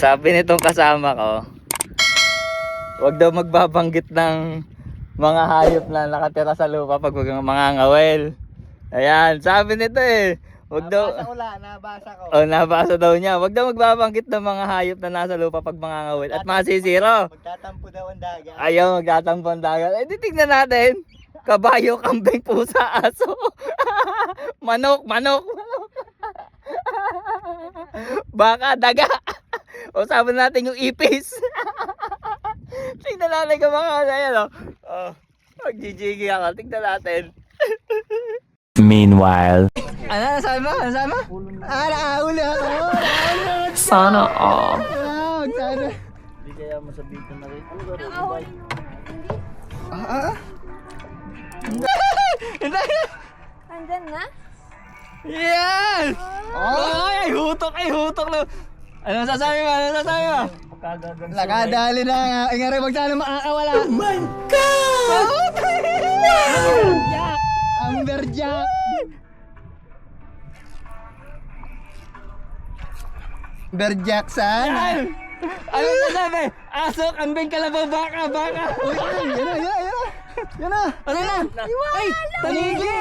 Sabi nitong kasama ko, wag daw magbabanggit ng mga hayop na nakatira sa lupa pag mga ngawel. Ayan, sabi nito eh. Wag daw. Nabasa ko. Oh, nabasa daw niya. Wag daw magbabanggit ng mga hayop na nasa lupa pag mga ngawel at masisiro. Magtatampo daw ang dagat. Ayaw, magtatampo ang dagat. Eh, titignan natin. Kabayo, kambing, pusa, aso. Manok. Baka, daga. O sabi natin yung ipis. Tignan natin kung mga ayan o. Oh, magjijigi ako. Tignan natin. Meanwhile. Ano sabi mo? Nakauli ako. Sana all. Sana. Hindi kaya masabitan na rin. Ano ba? Hindi. Andyan na? Yes! Oh, ay, hutok na. Ano sasabi mo? Nakadali na nga. Ingari, wag sana makakawala. Oh my God! Amberjack. Amberjackson. Ano sasabi? Aso, kambing, kalabaw, baka. Uy, yan na. Ano na? Ay, tanigi!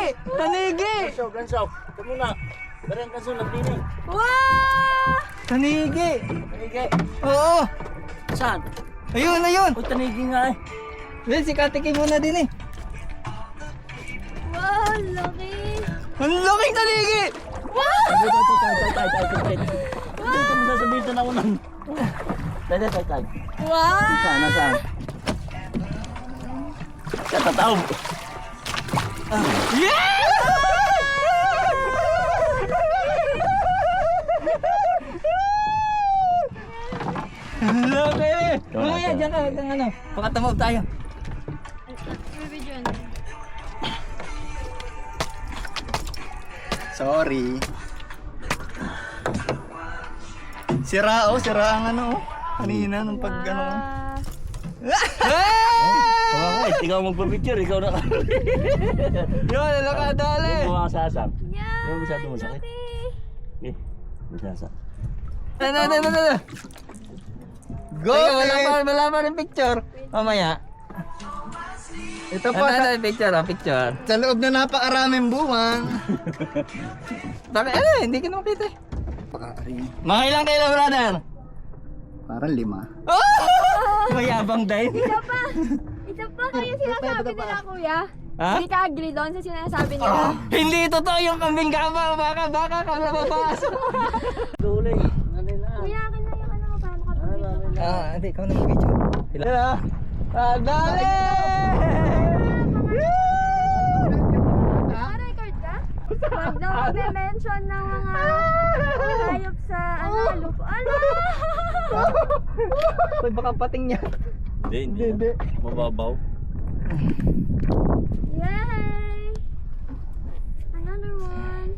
Gansaw. Ito muna. Barang gansaw lang din eh. Wow! Tanigi! Tanigi. Oo! Saan? Ayun! Uy, tanigi nga eh. Well, si Katiki muna din eh. Wow, laki! Ang laking tanigi! Tay. Ito mo sasabitan ako ng... Tay. Wow! Nasaan? Katataob. Yeah! Laki! Mamaya, dyan ka. Pakatamog tayo. Bibidyon. Sorry. Sira ang ano. Kanina nung pag ano. Ikaw magpa-picture, ikaw na. Yun, nakadali! Yung mga sasam. Yeah! Yung masyado masakit. Laki! Masasa. Ano. Go! Wala pa rin picture. Mamaya. Ito po Picture. sa loob na napakaraming buwan. Bakit? Hindi ka naman kita eh. Pakarin. Mga ilang kilo, brother? Parang 5. Oh! Mayabang din. Ito pa kayo sinasabi nila, kuya. Ha? Hindi ka agree doon sa sinasabi nila. Hindi totoo yung kambing kama. Baka kalabas. Duli. Nalila. Kuya, akin na yung ano mo para makapag-video ka. Hindi, ikaw na mag-video. Hello? Dali! Naka-record ka? Huwag daw mag-mention ng mga hayop sa lupa. Uy, baka pating niya. Hindi. Mababaw. Yay! Another one.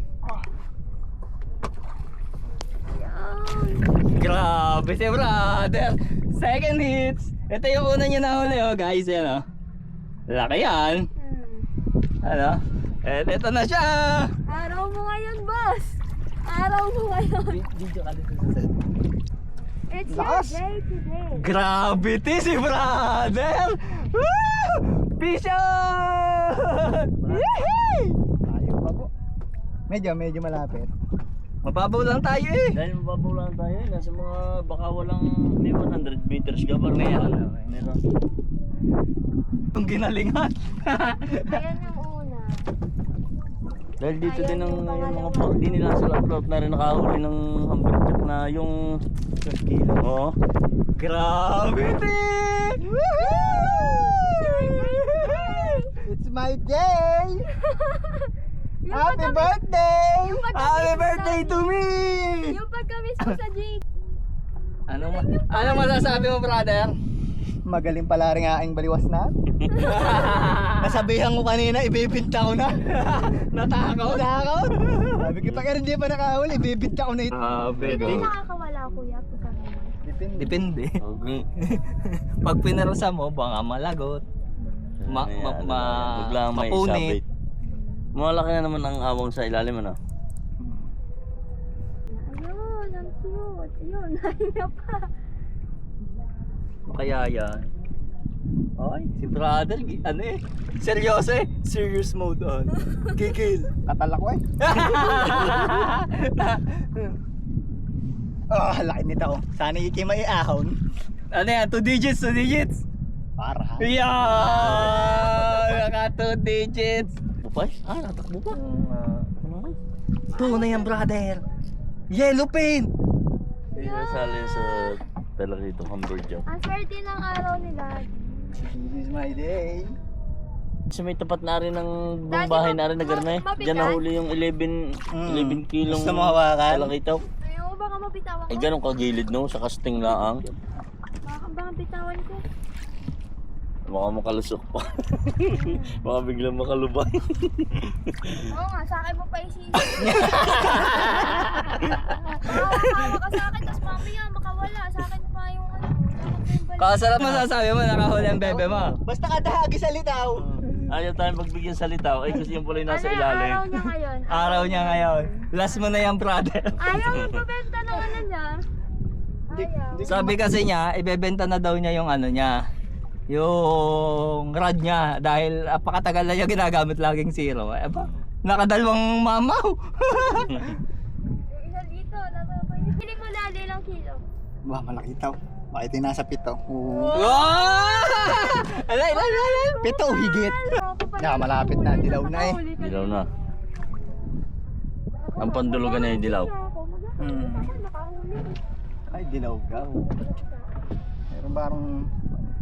Yan. Grabe si brother. Second hits. Ito yung una niya nahuli guys. Yan Laki yan. Ano? Ito na siya. Araw mo ngayon, boss. Araw mo ngayon. Video ka dito. It's your day today. Gravity si brother. Woo! Peace out! Tayo pa po. Medyo malapit. Mababaw lang tayo eh. Dahil mababaw lang tayo, nasa mga baka walang may 100 meters ka parang meron. Itong ginalingan. Ayan yung una. Dahil dito Ayan din ang yung yung mga pangalawa. float, di nila sa float na rin nakahuli ng hamburger na yung 12 kilo. Oo. Gravity! It's my day! Yung Happy pagka- birthday! yung pagka- Happy birthday to me! Yung pagka-miss mo sa Jake. Ano masasabi mo brother? Magaling pala rin aking baliwas na. Nasabihan ko kanina, ibibinta ko na. Natakot? Sabi ko, pag hindi pa nakahuli, ibibinta ko na ito. Hindi nakakawala, kuya. Depende. Okay. Pag pinarasa mo, baka malagot. Biglang may mapunit. isabit. Malaki na naman ang awang sa ilalim ano. Ayun, ang cute. Ayun, Unahin pa. Kaya yan. Ay, si brother, ano eh, seryoso eh. Serious mode on. Gigil. Katalak ko eh. Laki nito. Sana iki may ahon. Ano yan, 2 digits, 2 digits. Para. Yeah! Naka 2 digits. Bupay? Natakbo pa. Ito na yan, brother. Yellow pin. Eh, nasali sa talaga dito, Humberjack. Ang swerte ng araw nila. This is my day. Kasi may tapat na rin ng Dati bahay na rin na garne. mabigat. Diyan nahuli yung 11 kilong Gusto mo hawakan? talakitaw. Ayaw, baka mabitawan Ay ko. ganun kagilid no, sa casting laang. Baka bitawan ko. Baka makalusok pa. Baka biglang makalubay. Oo nga, sa akin mo pa isipin. Hawa ka sa akin, tapos mamaya makawala. Sa akin pa yung ano. Kasarap masasabi mo, nakahuli ang bebe mo. Basta kadahagi sa litaw. Ayaw tayong pagbigyan sa litaw. Ay kasi yung pala yung nasa Ano, ilalim. araw niya ngayon. Araw niya ngayon. Last mo na yan, brother. Ayaw magbabenta ng ano niya. Ayaw. Sabi kasi niya, ibebenta na daw niya yung ano niya. Yung rod niya. Dahil apakatagal na niya ginagamit laging zero. Eh ba? Nakadalawang mamaw. Yung isa dito, nakakaya. Hindi mo lalo ilang kilo. Wah, malaki itaw. Bakit yung nasa pito? Wow! Alay, alay, alay. Pito o higit? Malapit na. Dilaw na eh. Dilaw na. Ang pandulugan na yung dilaw. Ay, dilaw ka. Meron parang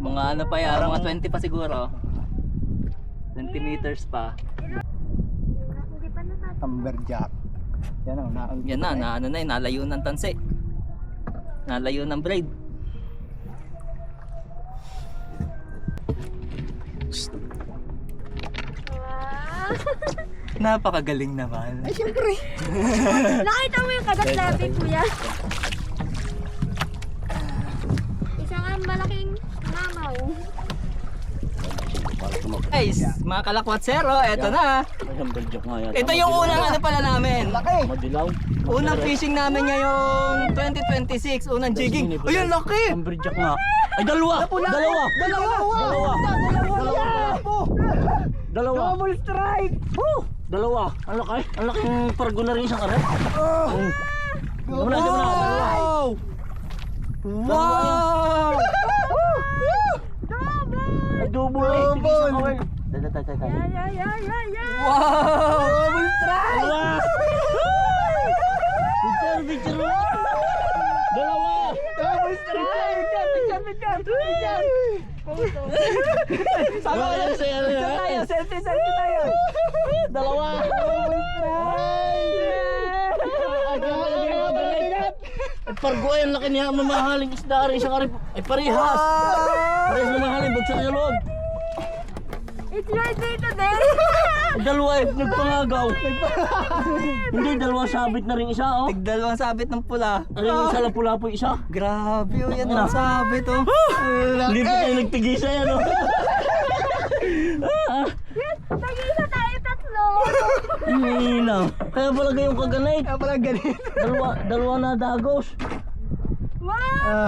Mga ano pa yan, mga 20 pa siguro. Centimeters pa. Hindi pa natatapos. Humberjack. Yan ang naang. Yan na ano na yun, nalayo ng tansi. Nalayo ng braid. Napakagaling naman. Ay, siyempre. Nakita mo yung kagat labi, kuya? Isang malaking mamaw. Guys, mga kalakwatsero, eto na. Ay, Humberjack nga yan. Ito yung unang ano pala namin. Laki. Madilaw. Unang fishing namin ngayong 2026, unang jigging. Ayun, laki! Humberjack nga. Ay, dalawa! Dalawa! Dalawa! Double strike! Dalawa! Ang laki! Ang laking pargo na rin isang aray. Dalawa! Wow! Wow! Ay, double eh! Tigil isang aray. Wow! Double strike! Dalawa! Picture! Dalawa! Double strike! Picture! Sama ka lang Sa'yo, ano yan? tayo, selfie tayo. Dalawa! Ay, pargo ay ang laki niya, mamahaling isda rin isang aray. Ay, parehas! Parehas mamahaling, bagsak sa loob. It's your day today! Ay, dalawa eh, nagpangagaw. Hindi, dalawa sabit na rin isa, oh. Tigdalawang sabit ng pula. Ano yung isa lang pula po isa? Grabe, oh, yan ang sabit, oh. Hindi pa tayo nagtigisa yan, oh. Nag-isa tayo tatlo! Hina. Kaya pala gayong kaganay. Kaya pala ganito. Dalawa na dagos. Wow!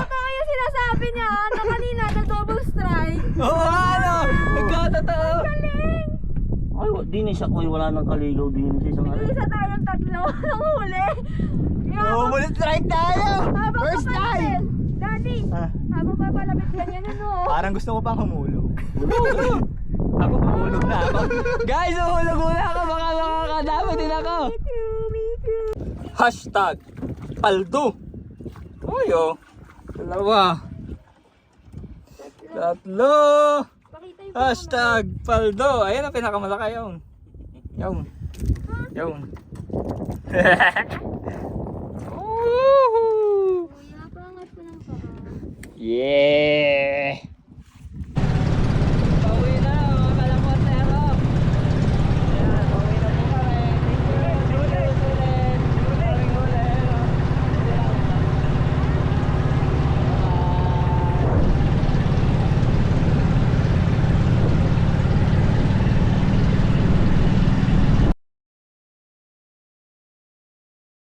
Totoo yung sinasabi niya. Ano kanina, na double strike. Oo, ano? Nagkatotoo. Galing! Ay, di na isa ko, wala nang kaligaw din sa isang aray. Nag-isa tayong tatlo ng huli. Double strike tayo. Habang First time. Daddy, habang papalapit ka niya nun, oh. Parang gusto ko pang humulog. Ako, mahulog na ako. Guys, mahulog muna ako. Baka makakadami din ako. Me too. Hashtag Paldo. Uy, oh. Dalawa. Tatlo. Pakita yung Hashtag Paldo. Ayan ang pinakamalaki yun. Yun. Yun.